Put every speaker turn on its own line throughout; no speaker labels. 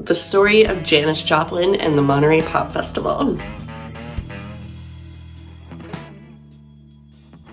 The story of Janis Joplin and the Monterey Pop Festival.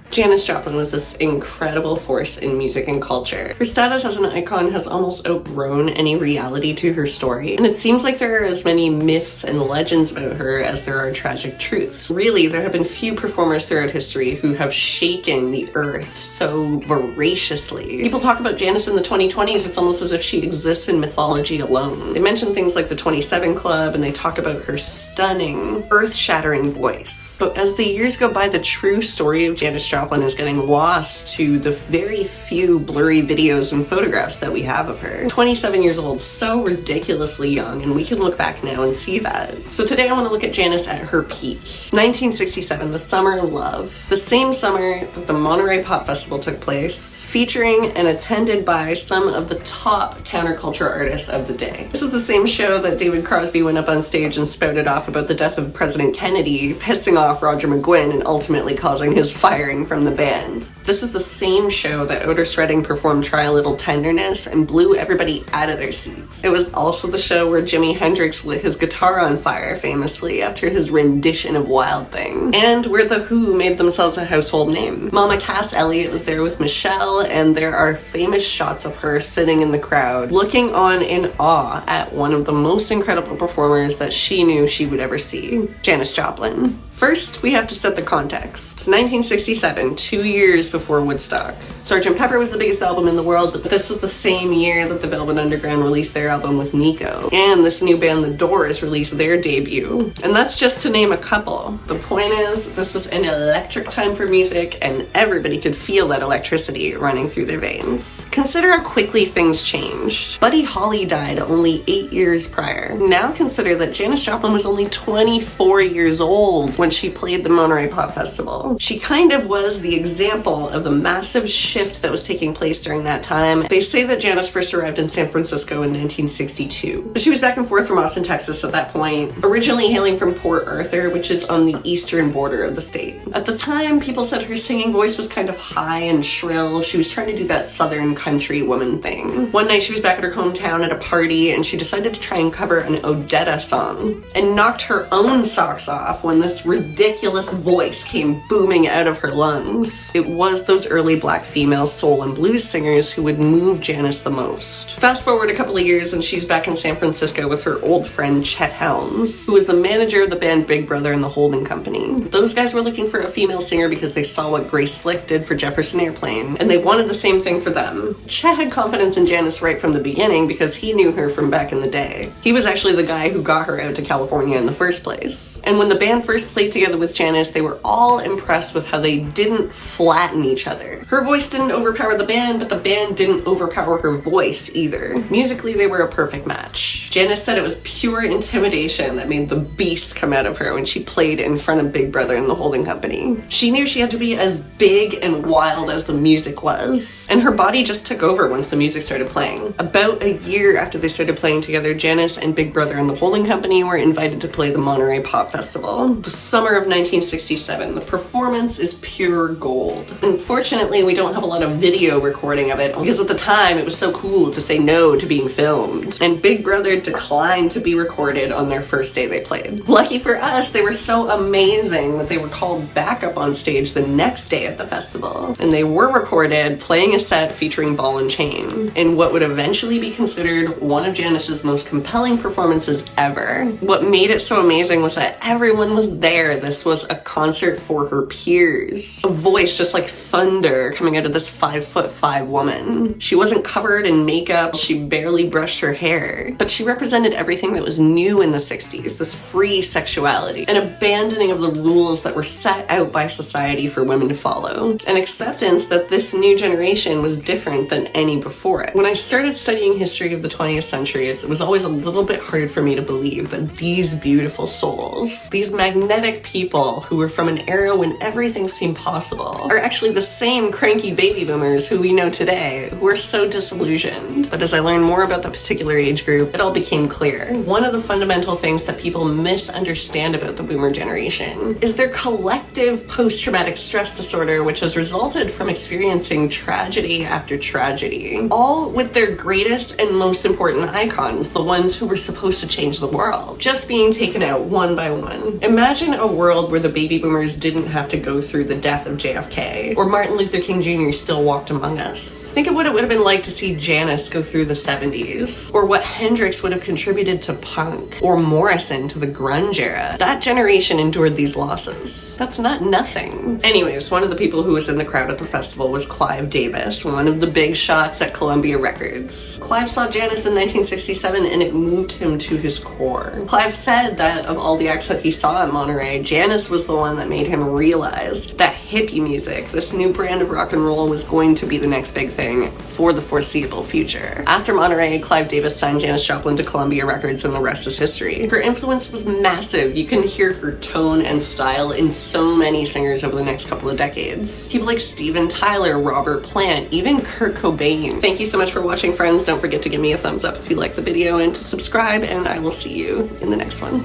Janis Joplin was this incredible force in music and culture. Her status as an icon has almost outgrown any reality to her story, and it seems like there are as many myths and legends about her as there are tragic truths. Really, there have been few performers throughout history who have shaken the earth so voraciously. People talk about Janis in the 2020s, it's almost as if she exists in mythology alone. They mention things like the 27 Club, and they talk about her stunning, earth-shattering voice. But as the years go by, the true story of Janis Joplin is getting lost to the very few blurry videos and photographs that we have of her. 27 years old, so ridiculously young, and we can look back now and see that. So today I want to look at Janis at her peak. 1967, the summer of love. The same summer that the Monterey Pop Festival took place, featuring and attended by some of the top counterculture artists of the day. This is the same show that David Crosby went up on stage and spouted off about the death of President Kennedy, pissing off Roger McGuinn and ultimately causing his firing from the band. This is the same show that Otis Redding performed Try a Little Tenderness and blew everybody out of their seats. It was also the show where Jimi Hendrix lit his guitar on fire famously after his rendition of Wild Thing, and where The Who made themselves a household name. Mama Cass Elliot was there with Michelle, and there are famous shots of her sitting in the crowd, looking on in awe at one of the most incredible performers that she knew she would ever see, Janis Joplin. First, we have to set the context. It's 1967, 2 years before Woodstock. Sgt. Pepper was the biggest album in the world, but this was the same year that the Velvet Underground released their album with Nico. And this new band, The Doors, released their debut. And that's just to name a couple. The point is, this was an electric time for music, and everybody could feel that electricity running through their veins. Consider how quickly things changed. Buddy Holly died only 8 years prior. Now consider that Janis Joplin was only 24 years old when she played the Monterey Pop Festival. She kind of was the example of the massive shift that was taking place during that time. They say that Janis first arrived in San Francisco in 1962. But she was back and forth from Austin, Texas at that point, originally hailing from Port Arthur, which is on the eastern border of the state. At the time, people said her singing voice was kind of high and shrill. She was trying to do that southern country woman thing. One night she was back at her hometown at a party, and she decided to try and cover an Odetta song, and knocked her own socks off when this ridiculous voice came booming out of her lungs. It was those early black female soul and blues singers who would move Janis the most. Fast forward a couple of years and she's back in San Francisco with her old friend Chet Helms, who was the manager of the band Big Brother and the Holding Company. Those guys were looking for a female singer because they saw what Grace Slick did for Jefferson Airplane, and they wanted the same thing for them. Chet had confidence in Janis right from the beginning because he knew her from back in the day. He was actually the guy who got her out to California in the first place. And when the band first played together with Janis, they were all impressed with how they didn't flatten each other. Her voice didn't overpower the band, but the band didn't overpower her voice either. Musically, they were a perfect match. Janis said it was pure intimidation that made the beast come out of her when she played in front of Big Brother and the Holding Company. She knew she had to be as big and wild as the music was, and her body just took over once the music started playing. About a year after they started playing together, Janis and Big Brother and the Holding Company were invited to play the Monterey Pop Festival. The summer of 1967. The performance is pure gold. Unfortunately, we don't have a lot of video recording of it because at the time it was so cool to say no to being filmed, and Big Brother declined to be recorded on their first day they played. Lucky for us, they were so amazing that they were called back up on stage the next day at the festival, and they were recorded playing a set featuring Ball and Chain in what would eventually be considered one of Janis's most compelling performances ever. What made it so amazing was that everyone was there. This was a concert for her peers. A voice just like thunder coming out of this 5'5" woman. She wasn't covered in makeup. She barely brushed her hair, but she represented everything that was new in the 60s, this free sexuality, an abandoning of the rules that were set out by society for women to follow, an acceptance that this new generation was different than any before it. When I started studying history of the 20th century, it was always a little bit hard for me to believe that these beautiful souls, these magnetic energetic people who were from an era when everything seemed possible are actually the same cranky baby boomers who we know today, who are so disillusioned. But as I learned more about the particular age group, it all became clear. One of the fundamental things that people misunderstand about the boomer generation is their collective post-traumatic stress disorder, which has resulted from experiencing tragedy after tragedy, all with their greatest and most important icons, the ones who were supposed to change the world, just being taken out one by one. Imagine a world where the baby boomers didn't have to go through the death of JFK, or Martin Luther King Jr. still walked among us. Think of what it would have been like to see Janis go through the 70s, or what Hendrix would have contributed to punk, or Morrison to the grunge era. That generation endured these losses. That's not nothing. Anyways, one of the people who was in the crowd at the festival was Clive Davis, one of the big shots at Columbia Records. Clive saw Janis in 1967 and it moved him to his core. Clive said that of all the acts that he saw at Monterey, Janis was the one that made him realize that hippie music, this new brand of rock and roll, was going to be the next big thing for the foreseeable future. After Monterey, Clive Davis signed Janis Joplin to Columbia Records and the rest is history. Her influence was massive. You can hear her tone and style in so many singers over the next couple of decades. People like Steven Tyler, Robert Plant, even Kurt Cobain. Thank you so much for watching, friends. Don't forget to give me a thumbs up if you liked the video and to subscribe, and I will see you in the next one.